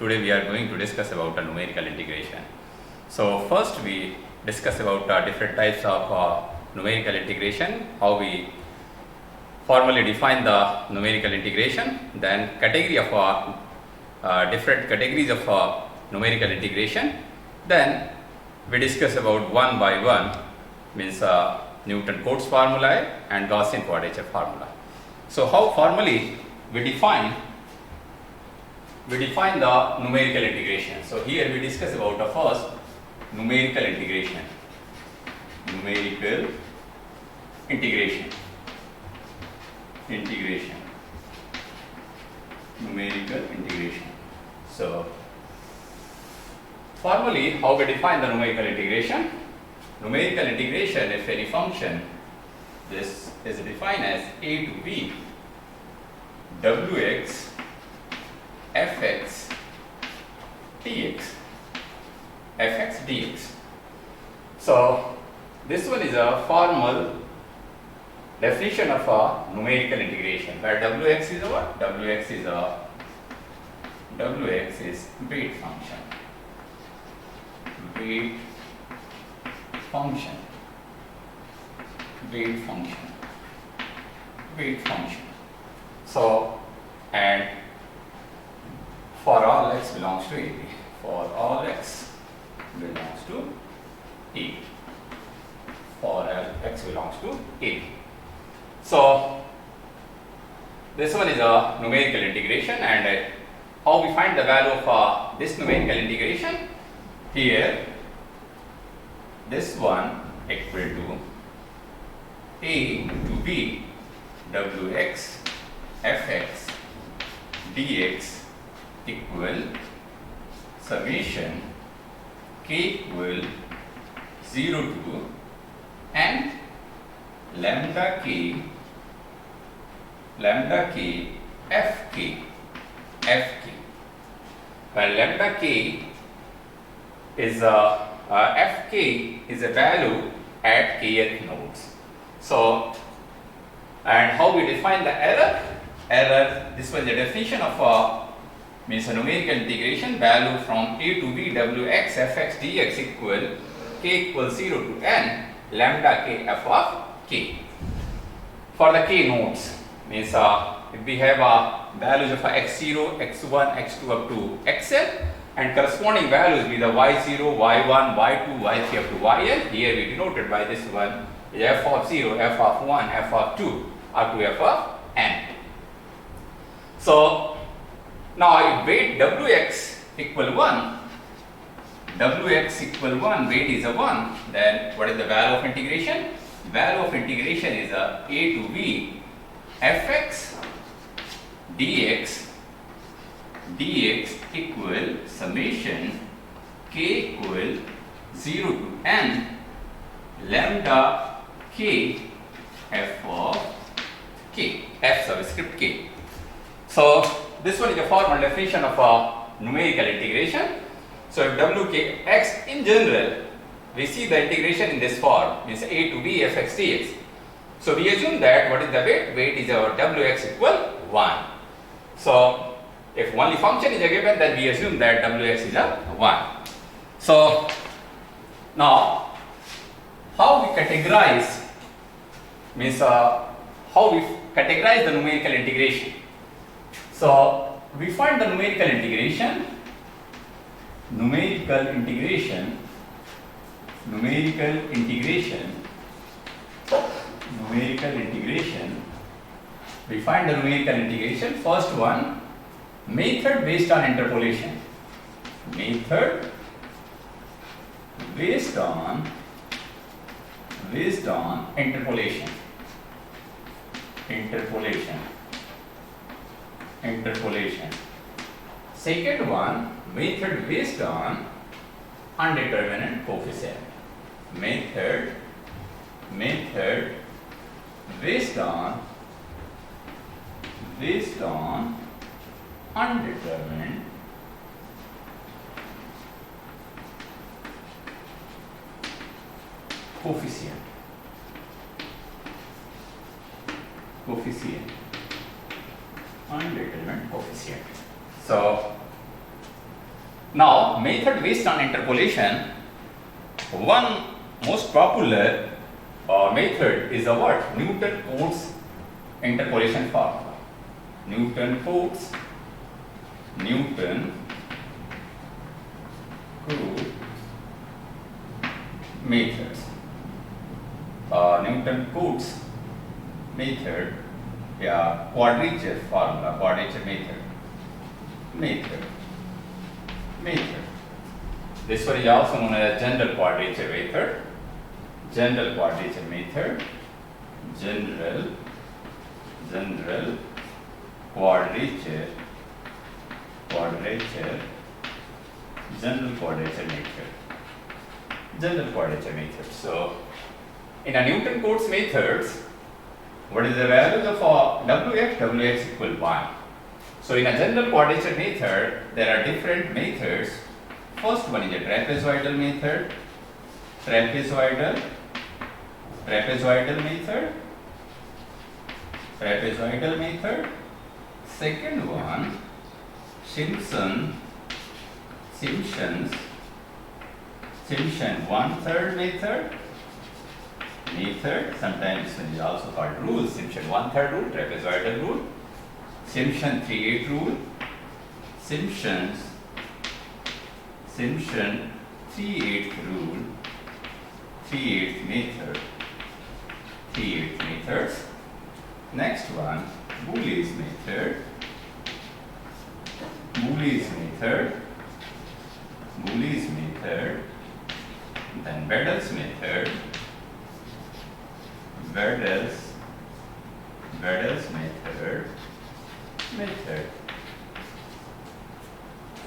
today we are going to discuss about numerical integration. So first we discuss about different types of numerical integration, how we formally define the numerical integration, then category of different categories of numerical integration, then we discuss about one by one, means Newton-Cotes formulae and Gaussian quadrature formula. So how formally we define the numerical integration. So here we discuss about the first numerical integration. Numerical integration. Numerical integration. So formally, how we define the numerical integration? Numerical integration, if any function, this is defined as a to b wx fx dx. So this one is a formal definition of a numerical integration, where wx is a what? Wx is weight function. Weight function. So, and for all x belongs to a, for all x belongs to a, for all x belongs to a. So this one is a numerical integration, and how we find the value of this numerical integration? Here, this one equal to a to b wx fx dx equal summation k equal 0 to and lambda k fk, where lambda k is fk is a value at kth nodes. So, and how we define the error? This was the definition of means a numerical integration, value from a to b wx fx dx equal k equals 0 to n lambda k f of k. For the k nodes, means if we have values of x0, x1, x2 up to xn, and corresponding values be the y0, y1, y2, y3 up to yn. Here we denoted by this one is f of 0, f of 1, f of 2 up to f of n. So now if weight wx equal 1, weight is a 1, then what is the value of integration? Value of integration is a to b fx dx equal summation k equal 0 to n lambda k f of k, f subscript k. So this one is a formal definition of a numerical integration. So if wkx in general, we see the integration in this form, means a to b fx dx. So we assume that what is the weight? Weight is our wx equal 1. So if only function is a given, then we assume that wx is a 1. So now how we categorize, means how we categorize the numerical integration. So we find the numerical integration we find the numerical integration. First one, method based on interpolation. Method based on interpolation. Second one, method based on undetermined coefficient. Method based on undetermined coefficient. Undetermined coefficient. So Now, method based on interpolation, one most popular method is the what? Newton-Cotes interpolation formula. Newton-Cotes methods. Newton-Cotes method, yeah, quadrature formula, quadrature method. This one is also known as general quadrature method. General quadrature method. General quadrature method. So, in a Newton-Cotes methods, what is the value of Wx? Wx equal 1. So, in a general quadrature method, there are different methods. First one is a trapezoidal method. Trapezoidal method. Second one, Simpson 1/3 method. Sometimes this one is also called rule. Simpson 1/3 rule, trapezoidal rule. Simpson 3/8 rule. Simpson 3/8 rule. 3/8 method. Next one, Boole's method. Then Bedel's method.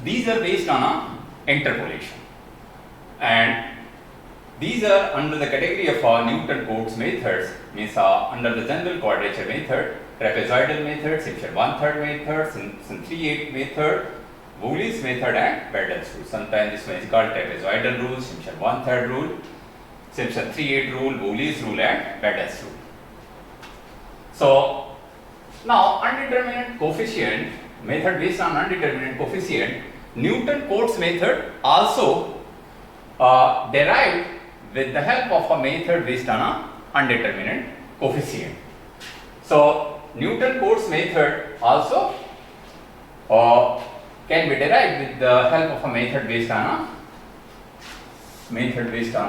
These are based on a interpolation, and these are under the category of Newton-Cotes methods, means under the general quadrature method, trapezoidal method, Simpson 1/3 method, Simpson 3/8 method, Boole's method, and Bedel's rule. Sometimes this one is called trapezoidal rule, Simpson 1/3 rule, Simpson 3/8 rule, Boole's rule, and Bedel's rule. So, now undeterminate coefficient method based on undeterminate coefficient, Newton-Cotes method also derived with the help of a method based on a undeterminate coefficient. So, Newton-Cotes method also can be derived with the help of a method based on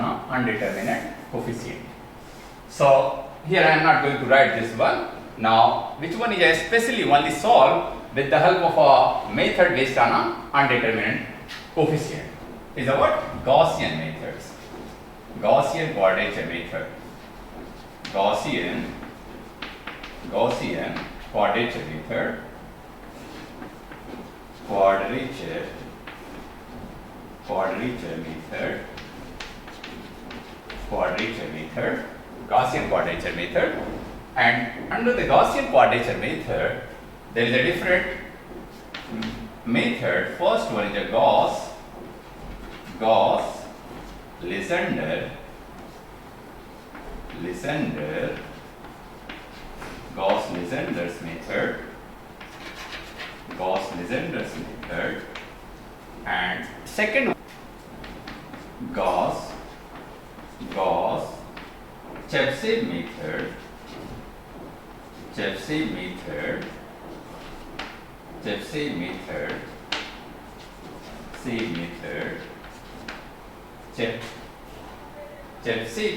a undeterminate coefficient. So, here I am not going to write this one. Now, which one is especially only solved with the help of a method based on a undeterminate coefficient is a what? Gaussian methods. Gaussian quadrature method. Gaussian quadrature method. Quadrature method. Gaussian quadrature method. And under the Gaussian quadrature method, there is a different method. First one is a Gauss-Legendre's method. And second one, Gauss-Chebyshev method. Chebyshev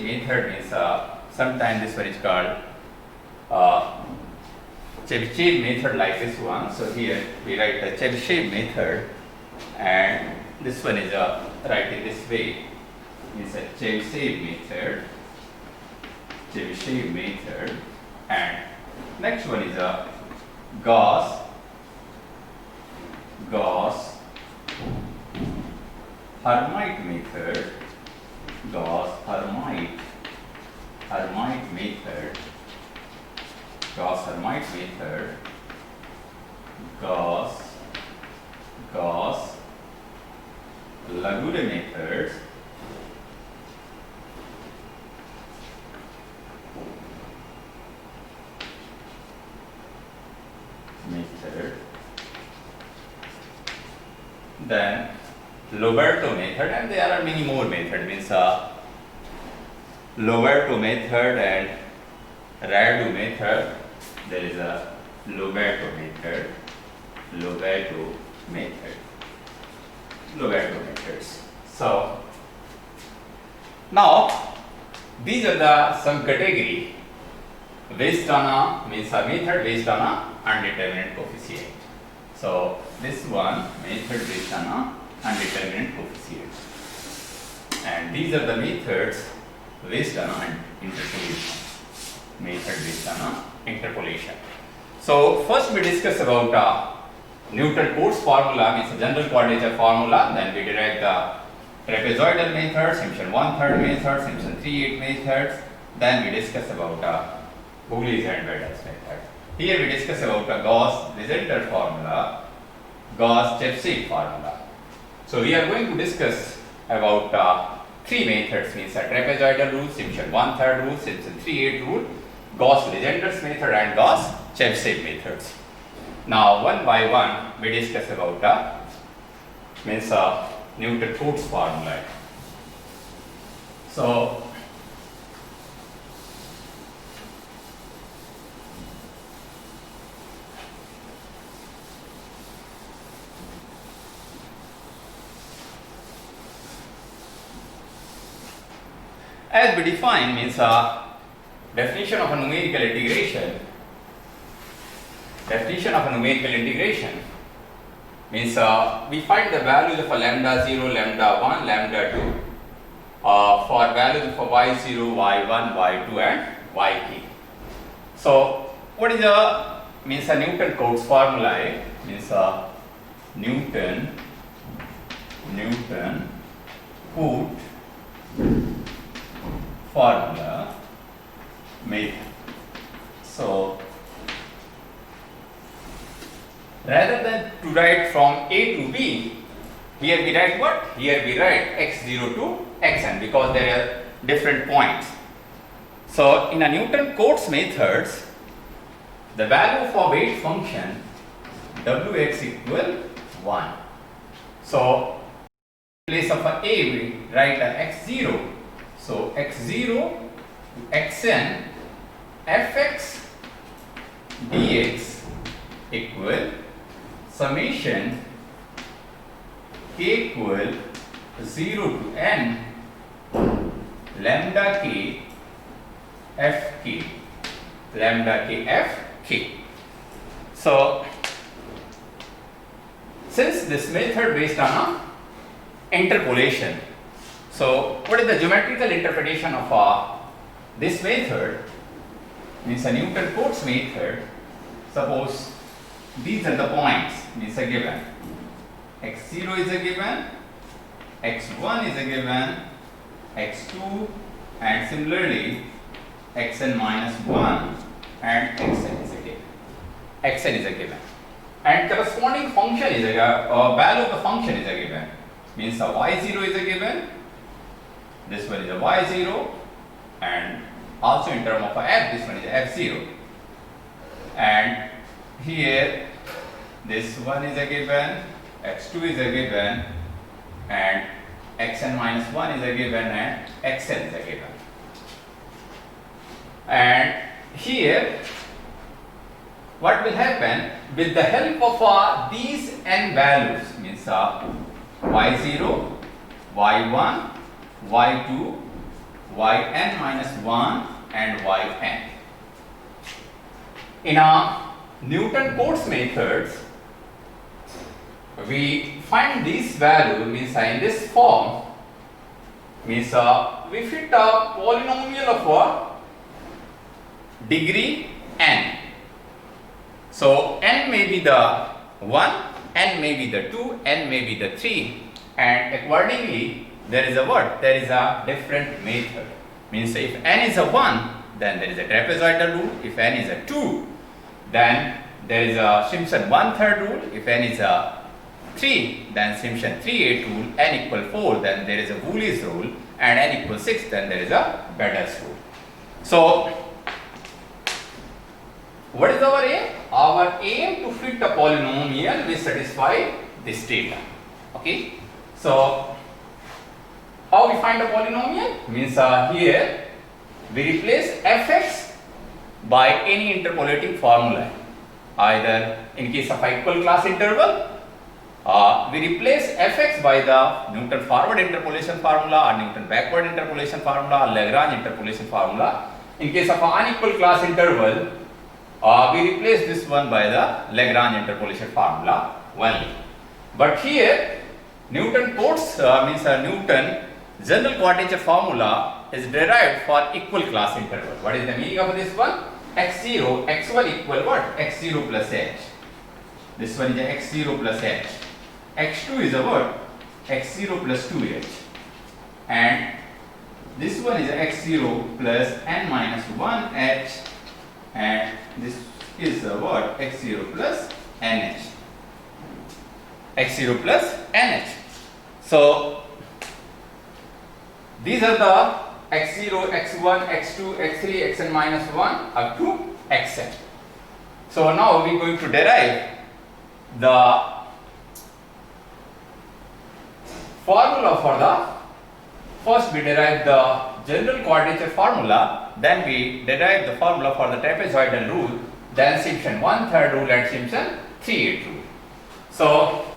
method means sometimes this one is called Chebyshev method, like this one. So here we write the Chebyshev method, and this one is writing this way. Is a Chebyshev method, and next one is a Gauss-Hermite method. Gauss-Hermite method. Gauss-Lagrange methods. Then Loberto method, and there are many more methods. Means Loberto method and Radu method. There is a Loberto method, Loberto method, Loberto methods. So now these are the some category based on a means a method based on a undeterminate coefficient. So this one method based on a undeterminate coefficient, and these are the methods based on interpolation. Method based on interpolation. So first we discuss about Newton-Cotes formula, means a general quadrature formula. Then we derive the trapezoidal method, Simpson 1/3 method, Simpson 3/8 methods. Then we discuss about Boole's and Bettel's method. Here we discuss about a Gauss-Legendre formula, Gauss-Chebyshev formula. So we are going to discuss about three methods, means a trapezoidal rule, Simpson 1/3 rule, Simpson 3/8 rule, Gauss-Legendre's method, and Gauss-Chebyshev methods. Now one by one we discuss about means Newton-Cotes formula. So as we define, means definition of a numerical integration. Definition of a numerical integration means we find the values of a lambda 0, lambda 1, lambda 2 for values of a y0, y1, y2 and yk. So what is the means a Newton-Cotes formula? Means Newton-Cotes formula method. So rather than to write from A to B, here we write what? Here we write x0 to xn, because there are different points. So in a Newton-Cotes methods, the value of a weight function wx equal 1. So in place of a we write a x0. So x0 to xn fx dx equal summation k equal 0 to n lambda k fk, lambda k fk. So since this method based on interpolation, so what is the geometrical interpretation of this method? Means a Newton-Cotes method. Suppose these are the points, means a given x0 is a given, x1 is a given, x2, and similarly xn minus 1 and xn is a given. Xn is a given, and corresponding function is a value of the function is a given. Means a y0 is a given. This one is a y0, and also in term of a f, this one is a f0. And here this one is a given, x2 is a given, and xn minus 1 is a given, and xn is a given. And here what will happen with the help of these n values, means y0, y1, y2, yn minus 1 and yn. In a Newton-Cotes methods, we find these values, means in this form, means we fit a polynomial of degree n. So n may be the 1, n may be the 2, n may be the 3, and accordingly there is a what? There is a different method. Means if n is a 1, then there is a trapezoidal rule. If n is a 2, then there is a Simpson 1/3 rule. If n is a 3, then Simpson 3/8 rule. N equal 4, then there is a Boole's rule, and n equal 6, then there is a Bettel's rule. So what is our aim? Our aim to fit a polynomial which satisfy this data. Okay. So how we find a polynomial? Means here we replace fx by any interpolating formula. Either in case of equal class interval, we replace fx by the Newton forward interpolation formula or Newton backward interpolation formula or Lagrange interpolation formula. In case of unequal class interval, we replace this one by the Lagrange interpolation formula only. But here Newton codes means Newton general quadrature formula is derived for equal class interval. What is the meaning of this one? X0, x1 equal what? X0 plus h. This one is a x0 plus h. X2 is a what? X0 plus 2h. And this one is a x0 plus n minus 1h. And this is a what? X0 plus nh. X0 plus nh. So these are the x0, x1, x2, x3, xn minus 1 up to xn. So now we are going to derive the formula for the, first we derive the general quadrature formula, then we derive the formula for the trapezoidal rule, then Simpson 1/3 rule and Simpson 3/8 rule. So